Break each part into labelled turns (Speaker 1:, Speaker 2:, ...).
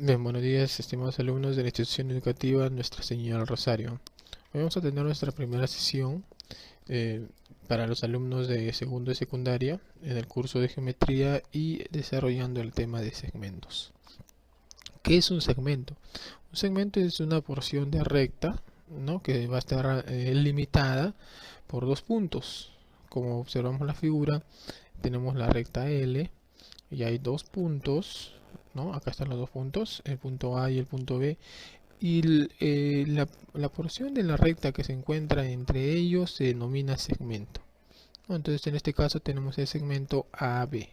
Speaker 1: Bien, buenos días, estimados alumnos de la institución educativa Nuestra Señora del Rosario. Hoy vamos a tener nuestra primera sesión para los alumnos de segundo y secundaria en el curso de geometría y desarrollando el tema de segmentos. ¿Qué es un segmento? Un segmento es una porción de recta, ¿no?, que va a estar limitada por dos puntos. Como observamos la figura, tenemos la recta L y hay dos puntos, ¿no? Acá están los dos puntos, el punto A y el punto B, y la porción de la recta que se encuentra entre ellos se denomina segmento, ¿no? Entonces en este caso tenemos el segmento AB.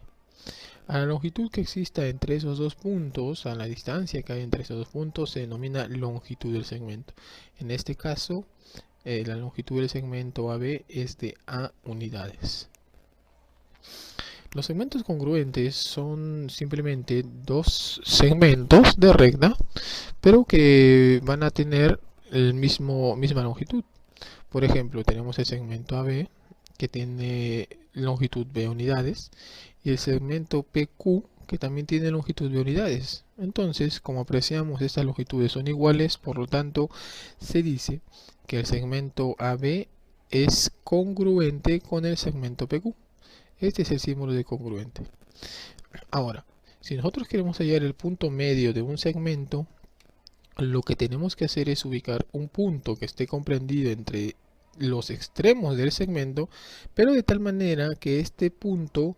Speaker 1: A la longitud que exista entre esos dos puntos, a la distancia que hay entre esos dos puntos, se denomina longitud del segmento. En este caso, la longitud del segmento AB es de A unidades. Los segmentos congruentes son simplemente dos segmentos de recta, pero que van a tener misma longitud. Por ejemplo, tenemos el segmento AB que tiene longitud B unidades y el segmento PQ que también tiene longitud B unidades. Entonces, como apreciamos, estas longitudes son iguales, por lo tanto, se dice que el segmento AB es congruente con el segmento PQ. Este es el símbolo de congruente. Ahora, si nosotros queremos hallar el punto medio de un segmento, lo que tenemos que hacer es ubicar un punto que esté comprendido entre los extremos del segmento, pero de tal manera que este punto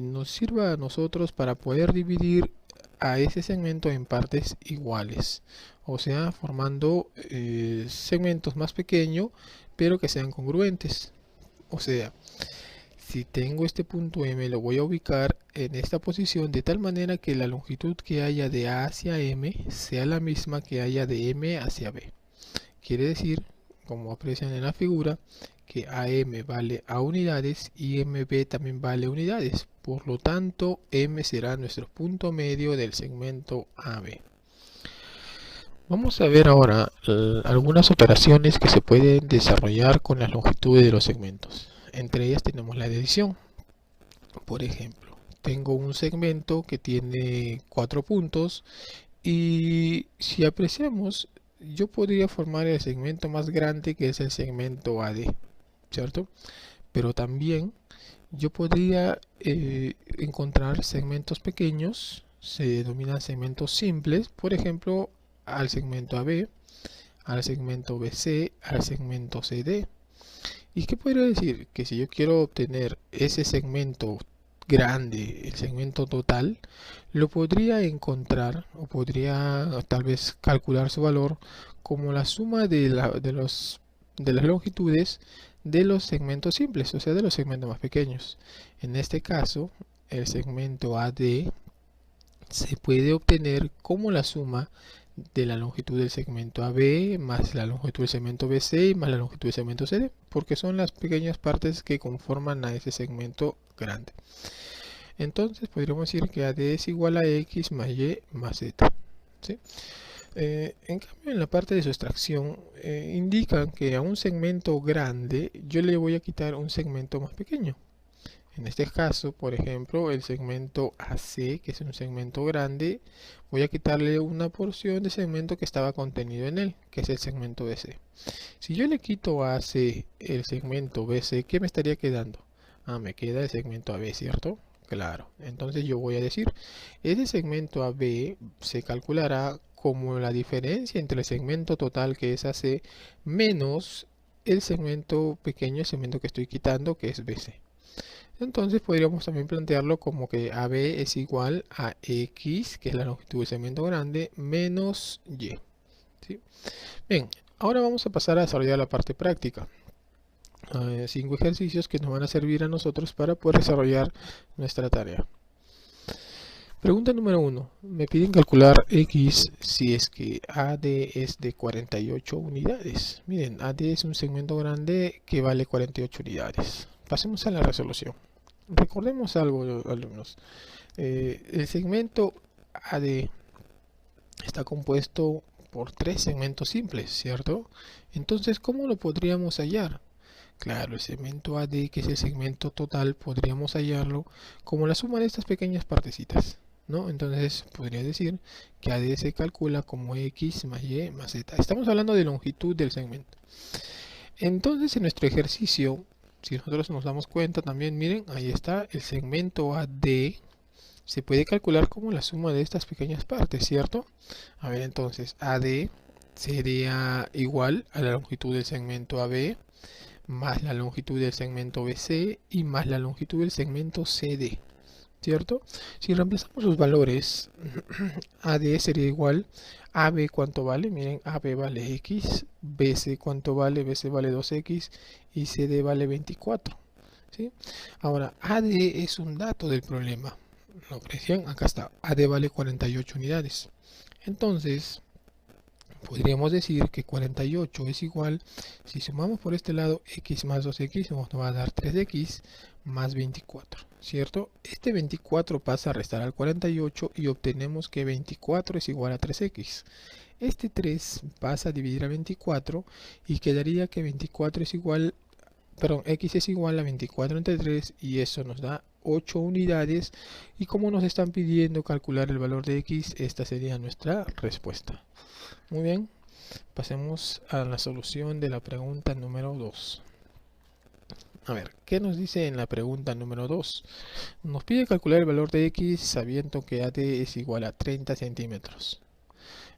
Speaker 1: nos sirva a nosotros para poder dividir a ese segmento en partes iguales, o sea, formando segmentos más pequeños, pero que sean congruentes. O sea, si tengo este punto M, lo voy a ubicar en esta posición de tal manera que la longitud que haya de A hacia M sea la misma que haya de M hacia B. Quiere decir, como aprecian en la figura, que AM vale A unidades y MB también vale unidades. Por lo tanto, M será nuestro punto medio del segmento AB. Vamos a ver ahora algunas operaciones que se pueden desarrollar con las longitudes de los segmentos. Entre ellas tenemos la división. Por ejemplo, tengo un segmento que tiene 4 puntos y si apreciamos, yo podría formar el segmento más grande, que es el segmento AD, ¿cierto? Pero también yo podría encontrar segmentos pequeños, se denominan segmentos simples, por ejemplo, al segmento AB, al segmento BC, al segmento CD. ¿Y qué podría decir? Que si yo quiero obtener ese segmento grande, el segmento total, lo podría encontrar o podría tal vez calcular su valor como la suma de las longitudes de los segmentos simples, o sea, de los segmentos más pequeños. En este caso, el segmento AD se puede obtener como la suma de la longitud del segmento AB más la longitud del segmento BC y más la longitud del segmento CD, porque son las pequeñas partes que conforman a ese segmento grande. Entonces podríamos decir que AD es igual a X más Y más Z, ¿sí? En cambio, en la parte de sustracción indican que a un segmento grande yo le voy a quitar un segmento más pequeño. En este caso, por ejemplo, el segmento AC, que es un segmento grande, voy a quitarle una porción de segmento que estaba contenido en él, que es el segmento BC. Si yo le quito a AC el segmento BC, ¿qué me estaría quedando? Me queda el segmento AB, ¿cierto? Claro. Entonces yo voy a decir, ese segmento AB se calculará como la diferencia entre el segmento total, que es AC, menos el segmento pequeño, el segmento que estoy quitando, que es BC. Entonces podríamos también plantearlo como que AB es igual a X, que es la longitud del segmento grande, menos Y, ¿sí? Bien, ahora vamos a pasar a desarrollar la parte práctica. 5 ejercicios que nos van a servir a nosotros para poder desarrollar nuestra tarea. Pregunta número 1. Me piden calcular X si es que AD es de 48 unidades. Miren, AD es un segmento grande que vale 48 unidades. Pasemos a la resolución. Recordemos algo, alumnos. El segmento AD está compuesto por 3 segmentos simples, ¿cierto? Entonces, ¿cómo lo podríamos hallar? Claro, el segmento AD, que es el segmento total, podríamos hallarlo como la suma de estas pequeñas partecitas. ¿no? Entonces podría decir que AD se calcula como X más Y más Z. Estamos hablando de longitud del segmento. Entonces en nuestro ejercicio, si nosotros nos damos cuenta también, miren, ahí está el segmento AD. Se puede calcular como la suma de estas pequeñas partes, ¿cierto? A ver, entonces AD sería igual a la longitud del segmento AB más la longitud del segmento BC y más la longitud del segmento CD, ¿cierto? Si reemplazamos los valores, AD sería igual a AB, ¿cuánto vale? Miren, AB vale X, BC ¿cuánto vale? BC vale 2X y CD vale 24, ¿sí? Ahora, AD es un dato del problema. ¿Lo aprecian? Acá está, AD vale 48 unidades. Entonces, podríamos decir que 48 es igual, si sumamos por este lado x más 2x, nos va a dar 3x más 24, ¿cierto? Este 24 pasa a restar al 48 y obtenemos que 24 es igual a 3x. Este 3 pasa a dividir a 24 y quedaría que 24 es igual, perdón, x es igual a 24 entre 3 y eso nos da 8 unidades, y como nos están pidiendo calcular el valor de x, esta sería nuestra respuesta. Muy bien, pasemos a la solución de la pregunta número 2. A ver, ¿qué nos dice en la pregunta número 2? Nos pide calcular el valor de x sabiendo que AD es igual a 30 centímetros.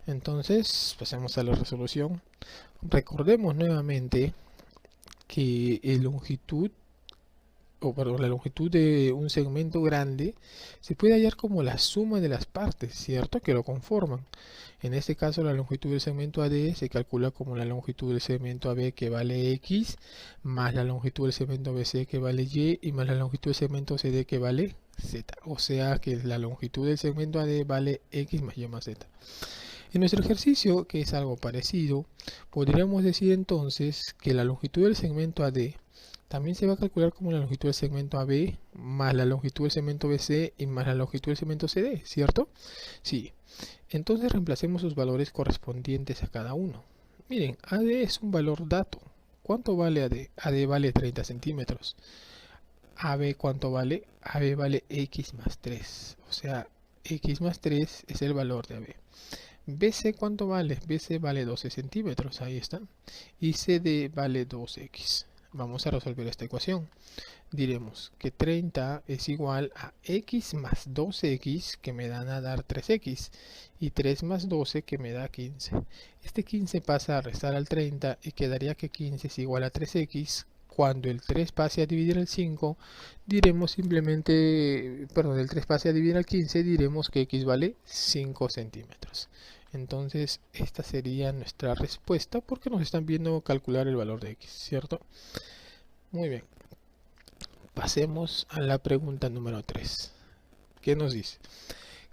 Speaker 1: Entonces, pasemos a la resolución. Recordemos nuevamente que la longitud de un segmento grande se puede hallar como la suma de las partes, ¿cierto?, que lo conforman. En este caso, la longitud del segmento AD se calcula como la longitud del segmento AB, que vale X, más la longitud del segmento BC, que vale Y, y más la longitud del segmento CD, que vale Z. O sea que la longitud del segmento AD vale X más Y más Z. En nuestro ejercicio, que es algo parecido, podríamos decir entonces que la longitud del segmento AD también se va a calcular como la longitud del segmento AB más la longitud del segmento BC y más la longitud del segmento CD, ¿cierto? Sí. Entonces reemplacemos sus valores correspondientes a cada uno. Miren, AD es un valor dato. ¿Cuánto vale AD? AD vale 30 centímetros. AB, ¿cuánto vale? AB vale X más 3. O sea, X más 3 es el valor de AB. BC, ¿cuánto vale? BC vale 12 centímetros. Ahí está. Y CD vale 2X. Vamos a resolver esta ecuación. Diremos que 30 es igual a x más 12x, que me dan a dar 3x, y 3 más 12, que me da 15. Este 15 pasa a restar al 30 y quedaría que 15 es igual a 3x. Cuando el 3 pase a dividir al 5, diremos simplemente, perdón, el 3 pase a dividir al 15, diremos que x vale 5 centímetros. Entonces, esta sería nuestra respuesta, porque nos están viendo calcular el valor de x, ¿cierto? Muy bien. Pasemos a la pregunta número 3. ¿Qué nos dice?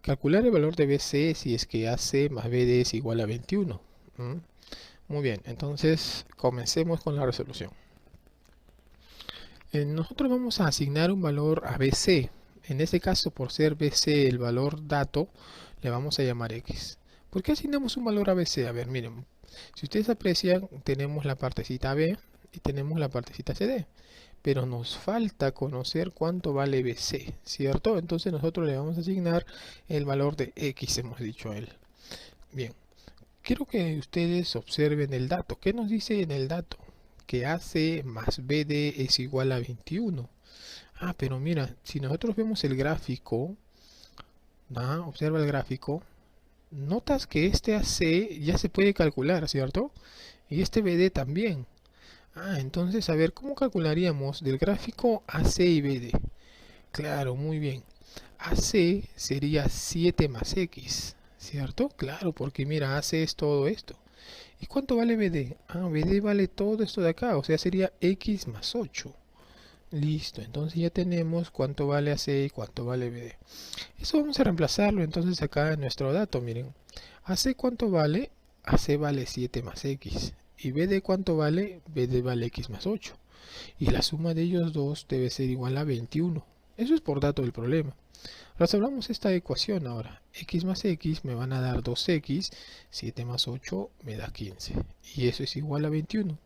Speaker 1: Calcular el valor de BC si es que AC más BD es igual a 21. Muy bien, entonces comencemos con la resolución. Nosotros vamos a asignar un valor a BC. En este caso, por ser BC el valor dato, le vamos a llamar X. ¿Por qué asignamos un valor a BC? A ver, miren, si ustedes aprecian, tenemos la partecita B y tenemos la partecita CD. Pero nos falta conocer cuánto vale BC, ¿cierto? Entonces nosotros le vamos a asignar el valor de X, hemos dicho a él. Bien, quiero que ustedes observen el dato. ¿Qué nos dice en el dato? Que AC más BD es igual a 21. Ah, pero mira, si nosotros vemos el gráfico, observa el gráfico, notas que este AC ya se puede calcular, ¿cierto? Y este BD también. Entonces, a ver, ¿cómo calcularíamos del gráfico AC y BD? Claro, muy bien. AC sería 7 más X, ¿cierto? Claro, porque mira, AC es todo esto. ¿Y cuánto vale BD? BD vale todo esto de acá, o sea, sería X más 8. Listo, entonces ya tenemos cuánto vale AC y cuánto vale BD. Eso vamos a reemplazarlo entonces acá en nuestro dato, miren. AC, ¿cuánto vale? AC vale 7 más X. ¿Y BD cuánto vale? BD vale X más 8. Y la suma de ellos dos debe ser igual a 21. Eso es por dato del problema. Resolvamos esta ecuación ahora. X más X me van a dar 2X, 7 más 8 me da 15. Y eso es igual a 21.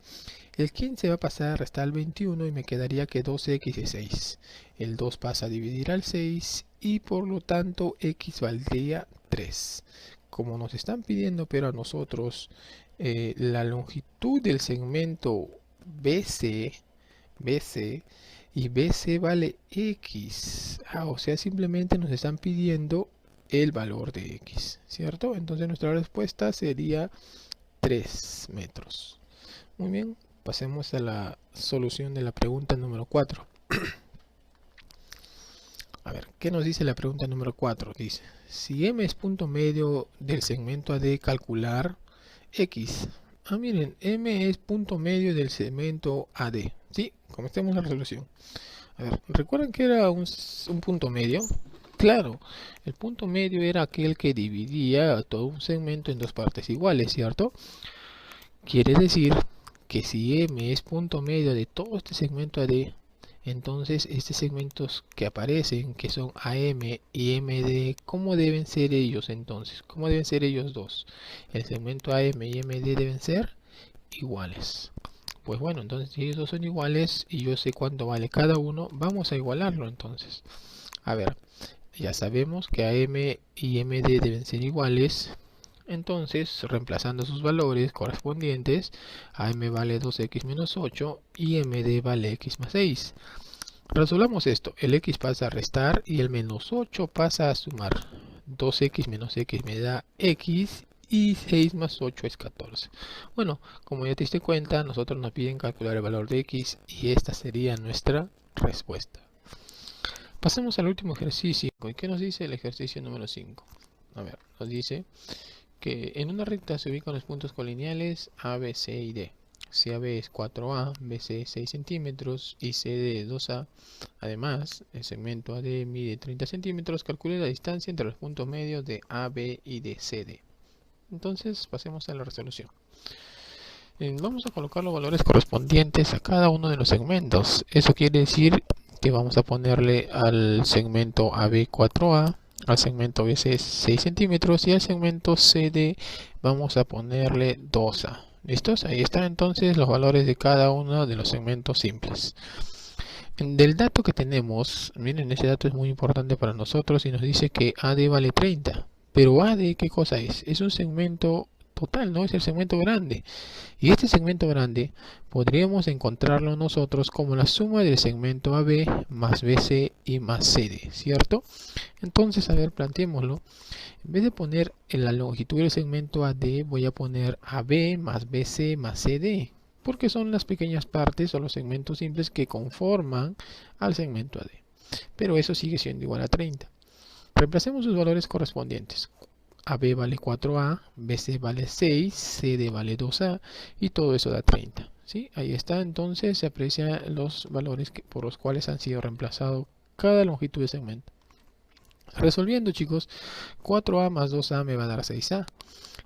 Speaker 1: El 15 va a pasar a restar al 21 y me quedaría que 2X es 6. El 2 pasa a dividir al 6 y por lo tanto X valdría 3. Como nos están pidiendo pero a nosotros la longitud del segmento BC y BC vale X. O sea, simplemente nos están pidiendo el valor de X, ¿cierto? Entonces nuestra respuesta sería 3 metros. Muy bien, pasemos a la solución de la pregunta número 4. A ver, ¿qué nos dice la pregunta número 4? Dice, si M es punto medio del segmento AD, calcular X. Miren, M es punto medio del segmento AD. ¿Sí? Comencemos la resolución. A ver, ¿recuerdan que era un punto medio? Claro, el punto medio era aquel que dividía todo un segmento en dos partes iguales, ¿cierto? Quiere decir que si M es punto medio de todo este segmento AD, entonces estos segmentos que aparecen, que son AM y MD, ¿cómo deben ser ellos entonces? ¿Cómo deben ser ellos dos? El segmento AM y MD deben ser iguales. Pues bueno, entonces si ellos dos son iguales y yo sé cuánto vale cada uno, vamos a igualarlo entonces. A ver, ya sabemos que AM y MD deben ser iguales. Entonces, reemplazando sus valores correspondientes, AM vale 2x menos 8 y MD vale x más 6. Resolvamos esto. El x pasa a restar y el menos 8 pasa a sumar. 2x menos x me da x y 6 más 8 es 14. Bueno, como ya te diste cuenta, nosotros nos piden calcular el valor de x y esta sería nuestra respuesta. Pasemos al último ejercicio. ¿Y qué nos dice el ejercicio número 5? A ver, nos dice que en una recta se ubican los puntos colineales A, B, C y D. Si AB es 4A, BC 6 centímetros y CD 2A. Además, el segmento AD mide 30 centímetros. Calcule la distancia entre los puntos medios de AB y de CD. Entonces, pasemos a la resolución. Vamos a colocar los valores correspondientes a cada uno de los segmentos. Eso quiere decir que vamos a ponerle al segmento AB 4A, al segmento BC 6 centímetros y al segmento CD vamos a ponerle 2A. ¿Listos? Ahí están entonces los valores de cada uno de los segmentos simples. Del dato que tenemos, miren, ese dato es muy importante para nosotros y nos dice que AD vale 30. Pero AD, ¿qué cosa es? Es un segmento total, ¿no? Es el segmento grande. Y este segmento grande podríamos encontrarlo nosotros como la suma del segmento AB más BC y más CD, ¿cierto? Entonces, a ver, planteémoslo. En vez de poner en la longitud del segmento AD, voy a poner AB más BC más CD, porque son las pequeñas partes o los segmentos simples que conforman al segmento AD. Pero eso sigue siendo igual a 30. Reemplacemos sus valores correspondientes. AB vale 4A, BC vale 6, CD vale 2A y todo eso da 30. ¿Sí? Ahí está, entonces se aprecian los valores por los cuales han sido reemplazados cada longitud de segmento. Resolviendo, chicos, 4A más 2A me va a dar 6A.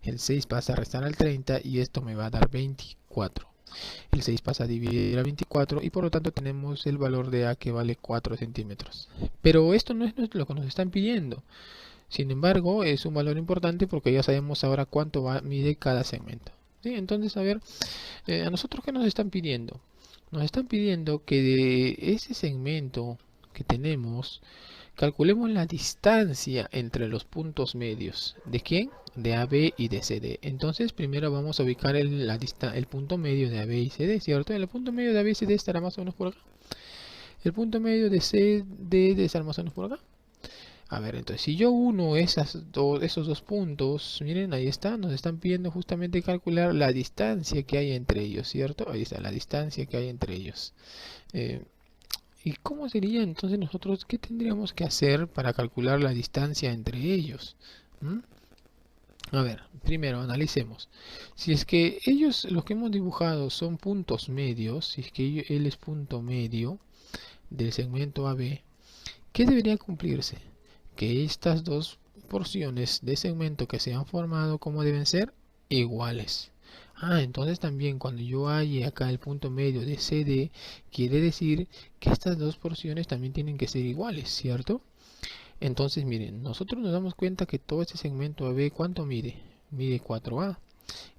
Speaker 1: El 6 pasa a restar al 30 y esto me va a dar 24. El 6 pasa a dividir a 24 y por lo tanto tenemos el valor de A que vale 4 centímetros. Pero esto no es lo que nos están pidiendo. Sin embargo, es un valor importante porque ya sabemos ahora cuánto mide cada segmento. ¿Sí? Entonces, a ver, ¿a nosotros qué nos están pidiendo? Nos están pidiendo que de ese segmento que tenemos, calculemos la distancia entre los puntos medios. ¿De quién? De AB y de CD. Entonces, primero vamos a ubicar el punto medio de AB y CD, ¿cierto? El punto medio de AB y CD estará más o menos por acá. El punto medio de CD debe estar más o menos por acá. A ver, entonces si yo uno esos dos puntos, miren, ahí está, nos están pidiendo justamente calcular la distancia que hay entre ellos, ¿cierto? Ahí está, la distancia que hay entre ellos. ¿Y cómo sería entonces nosotros, qué tendríamos que hacer para calcular la distancia entre ellos? A ver, primero analicemos. Si es que ellos, los que hemos dibujado, son puntos medios, si es que él es punto medio del segmento AB, ¿qué debería cumplirse? Que estas dos porciones de segmento que se han formado, ¿cómo deben ser? Iguales. Entonces también cuando yo halle acá el punto medio de CD, quiere decir que estas dos porciones también tienen que ser iguales, ¿cierto? Entonces miren, nosotros nos damos cuenta que todo este segmento AB, ¿cuánto mide? Mide 4A.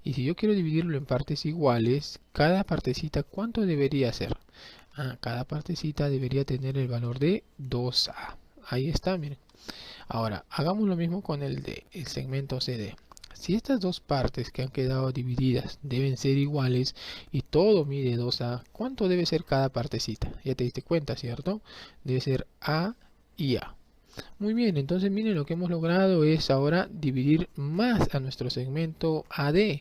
Speaker 1: Y si yo quiero dividirlo en partes iguales, cada partecita, ¿cuánto debería ser? Cada partecita debería tener el valor de 2A. Ahí está, miren. Ahora, hagamos lo mismo con el segmento CD. Si estas dos partes que han quedado divididas deben ser iguales y todo mide 2A, ¿cuánto debe ser cada partecita? Ya te diste cuenta, ¿cierto? Debe ser A y A. Muy bien, entonces miren lo que hemos logrado es ahora dividir más a nuestro segmento AD,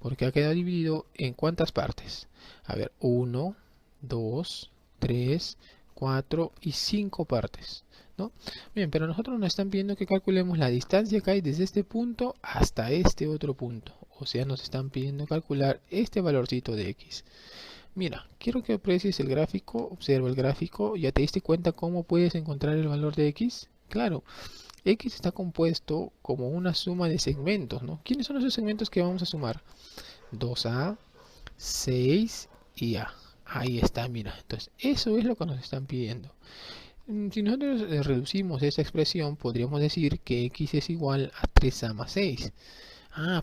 Speaker 1: porque ha quedado dividido en ¿cuántas partes? A ver, 1, 2, 3, 4 y 5 partes, ¿no? Bien, pero nosotros nos están pidiendo que calculemos la distancia que hay desde este punto hasta este otro punto. O sea, nos están pidiendo calcular este valorcito de X. Mira, quiero que aprecies el gráfico, observa el gráfico, ¿ya te diste cuenta cómo puedes encontrar el valor de X? Claro, X está compuesto como una suma de segmentos, ¿no? ¿Quiénes son esos segmentos que vamos a sumar? 2A, 6 y A. Ahí está, mira. Entonces, eso es lo que nos están pidiendo. Si nosotros reducimos esa expresión, podríamos decir que X es igual a 3A más 6.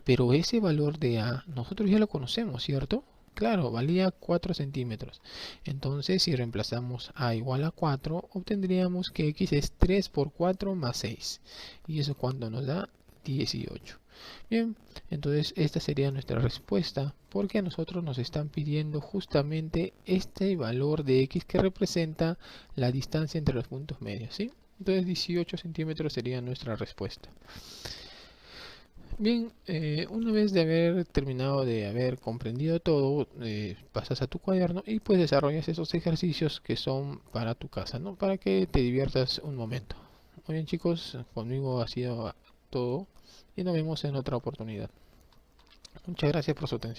Speaker 1: Pero ese valor de A, nosotros ya lo conocemos, ¿cierto? Claro, valía 4 centímetros. Entonces, si reemplazamos A igual a 4, obtendríamos que X es 3 por 4 más 6. ¿Y eso cuánto nos da? 18. Bien, entonces esta sería nuestra respuesta, porque a nosotros nos están pidiendo justamente este valor de X que representa la distancia entre los puntos medios, ¿sí? Entonces 18 centímetros sería nuestra respuesta. Bien, una vez de haber terminado de haber comprendido todo, pasas a tu cuaderno y pues desarrollas esos ejercicios que son para tu casa, ¿no? Para que te diviertas un momento. Muy bien, chicos, conmigo ha sido todo y nos vemos en otra oportunidad. Muchas gracias por su atención.